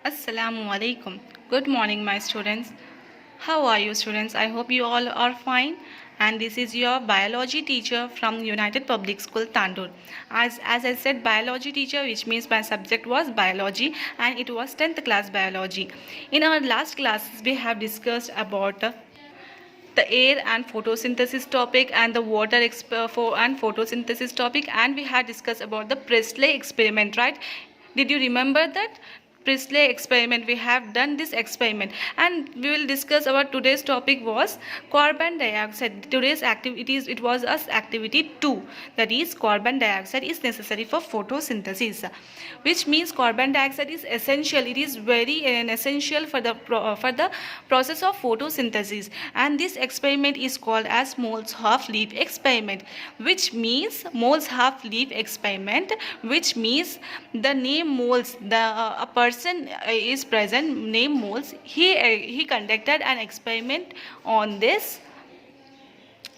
Assalamu alaikum. Good morning, my students. How are you, students? I hope you all are fine. And this is your biology teacher from United Public School, Tandur. As I said, biology teacher, which means my subject was biology, and it was 10th class biology. In our last classes, we have discussed about the air and photosynthesis topic and the water and photosynthesis topic, and we had discussed about the Priestley experiment, right? Did you remember that Priestley experiment? We have done this experiment, and we will discuss about today's topic was carbon dioxide. Today's activities, it was us activity 2, that is carbon dioxide is necessary for photosynthesis, which means carbon dioxide is essential. It is very essential for the process of photosynthesis, and this experiment is called as Mole's half-leaf experiment, which means Mole's half-leaf experiment, which means the name moles, a person is present, name moles. He conducted an experiment on this.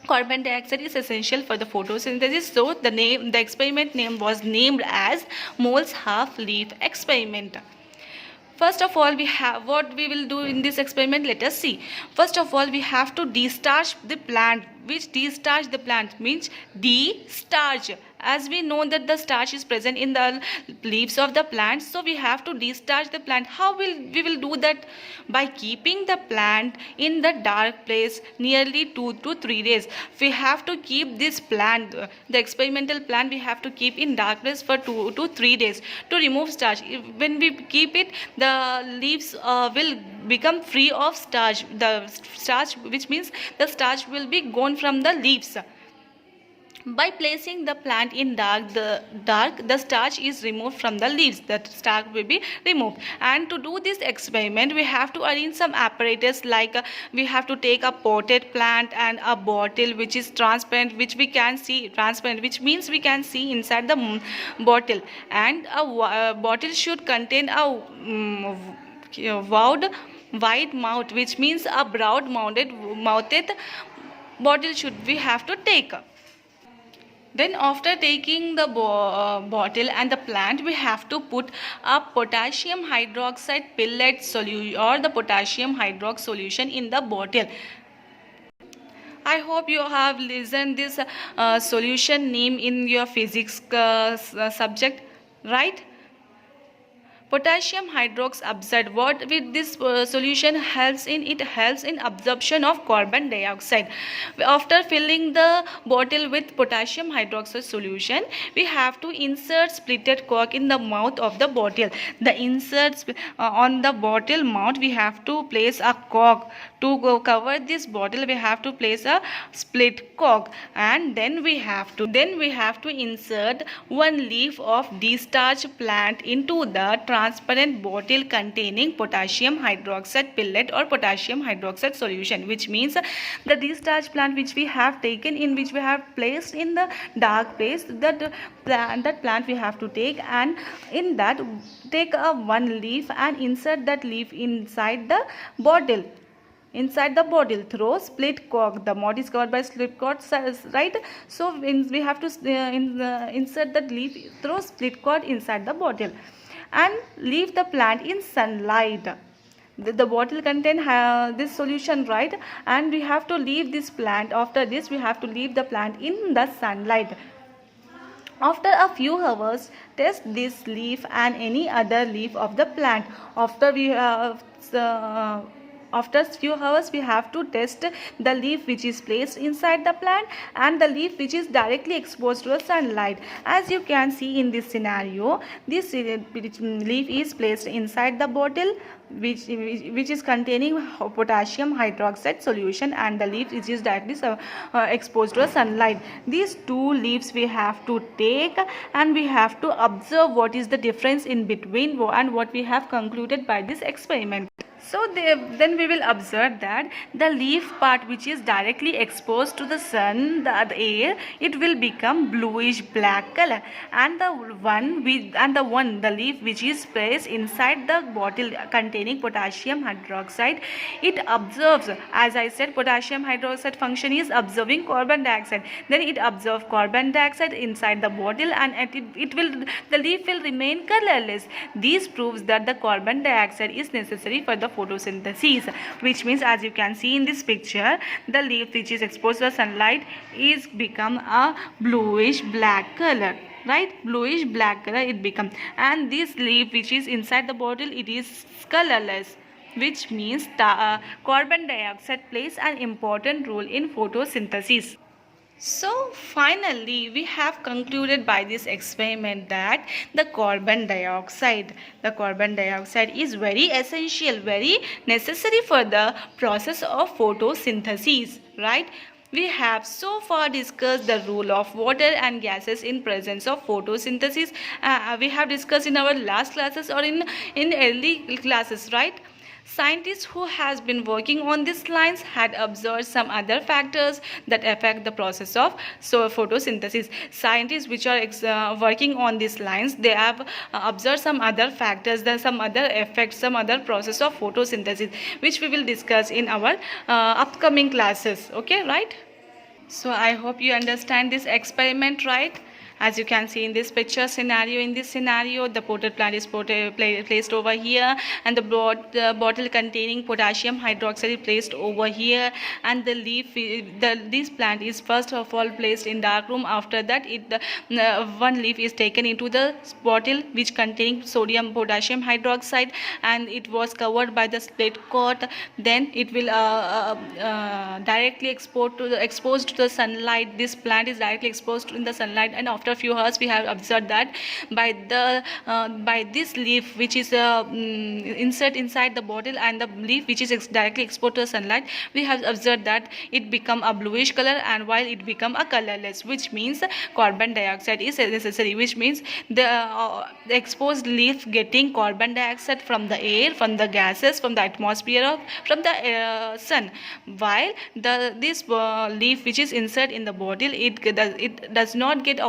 Carbon dioxide is essential for the photosynthesis, so the experiment name was named as Mole's half-leaf experiment. First of all, we have what we will do in this experiment. Let us see. First of all, we have to destarch the plant. Which destarch the plant means destarch. As we know that the starch is present in the leaves of the plant, so we have to destarch the plant. How we will do that? By keeping the plant in the dark place nearly 2 to 3 days. We have to keep this plant, the experimental plant, we have to keep in dark place for 2 to 3 days to remove starch. When we keep it, the leaves will become free of starch. The starch, which means the starch will be gone from the leaves. By placing the plant in dark, the starch is removed from the leaves. The starch will be removed. And to do this experiment, we have to arrange some apparatus, like we have to take a potted plant and a bottle which is transparent, which we can see. Transparent, which means we can see inside the bottle. And a bottle should contain a wide mouth, which means a broad-mouthed bottle should we have to take. Then after taking the bottle and the plant, we have to put a potassium hydroxide pellet solution or the potassium hydroxide solution in the bottle. I hope you have listened this solution name in your physics subject, right? Potassium hydroxide absorbed. What with this solution helps in? It helps in absorption of carbon dioxide. After filling the bottle with potassium hydroxide solution, we have to insert splitted cork in the mouth of the bottle. The inserts on the bottle mouth, we have to place a cork. To cover this bottle, we have to place a split cork, and then we have to insert one leaf of destarched plant into the transparent bottle containing potassium hydroxide pellet or potassium hydroxide solution, which means the destarched plant which we have taken, in which we have placed in the dark place, that plant we have to take, and in that take a one leaf and insert that leaf inside the bottle. Inside the bottle through split cork. The mouth is covered by split cork, right? So we have to insert that leaf through split cork inside the bottle and leave the plant in sunlight. The bottle contain this solution, right? And we have to leave this plant. After this, we have to leave the plant in the sunlight. After a few hours, test this leaf and any other leaf of the plant. After few hours, we have to test the leaf which is placed inside the plant and the leaf which is directly exposed to the sunlight. As you can see in this scenario, this leaf is placed inside the bottle which is containing potassium hydroxide solution, and the leaf which is directly exposed to the sunlight. These two leaves we have to take, and we have to observe what is the difference in between and what we have concluded by this experiment. So then we will observe that the leaf part which is directly exposed to the sun, the air, it will become bluish black color, and the leaf which is placed inside the bottle containing potassium hydroxide, it absorbs, as I said, potassium hydroxide function is absorbing carbon dioxide. Then it absorbs carbon dioxide inside the bottle, and the leaf will remain colorless. This proves that the carbon dioxide is necessary for the photosynthesis, which means, as you can see in this picture, the leaf which is exposed to the sunlight is become a bluish black color, right? Bluish black color it become, and this leaf which is inside the bottle, it is colorless, which means the carbon dioxide plays an important role in photosynthesis. So finally, we have concluded by this experiment that the carbon dioxide is very essential, very necessary for the process of photosynthesis, right? We have so far discussed the role of water and gases in presence of photosynthesis. We have discussed in our last classes or in early classes, right? Scientists who has been working on these lines had observed some other factors that affect the process of photosynthesis. Scientists which are working on these lines, they have observed some other factors, some other effects, some other process of photosynthesis, which we will discuss in our upcoming classes. Okay, right? So I hope you understand this experiment, right? As you can see in this picture scenario, the potted plant is placed over here, and the bottle containing potassium hydroxide is placed over here, and the leaf, this plant is first of all placed in dark room. After that, one leaf is taken into the bottle which containing potassium hydroxide, and it was covered by the split coat. Then it will directly exposed to the sunlight. This plant is directly exposed in the sunlight, and after a few hours we have observed that by this leaf which is insert inside the bottle, and the leaf which is directly exposed to the sunlight, we have observed that it become a bluish color, and while it become a colorless, which means carbon dioxide is necessary, which means the exposed leaf getting carbon dioxide from the air, from the gases, from the atmosphere, from the sun, while this leaf which is insert in the bottle, it does not get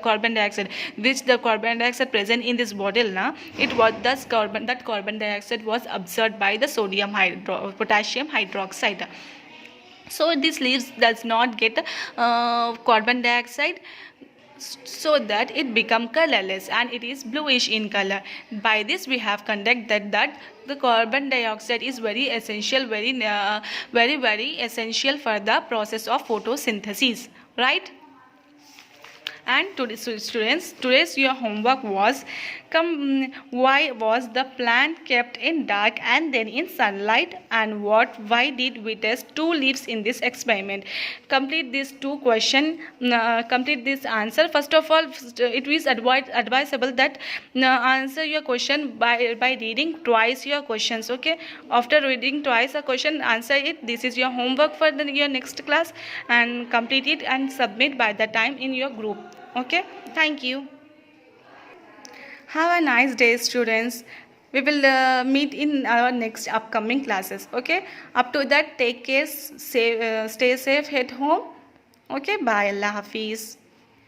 carbon dioxide, which the carbon dioxide present in this bottle, that carbon dioxide was absorbed by the potassium hydroxide. So this leaves does not get carbon dioxide, so that it become colorless and it is bluish in color. By this we have conducted that the carbon dioxide is very essential, very essential for the process of photosynthesis, right? And today's your homework was why was the plant kept in dark and then in sunlight, and why did we test two leaves in this experiment? Complete these two questions, complete this answer. First of all, it is advisable that answer your question by reading twice your questions. Okay, after reading twice a question, answer it. This is your homework for your next class, and complete it and submit by the time in your group. Okay, thank you. Have a nice day, students. We will meet in our next upcoming classes. Okay, up to that, take care, stay safe at home. Okay, bye. Allah Hafiz.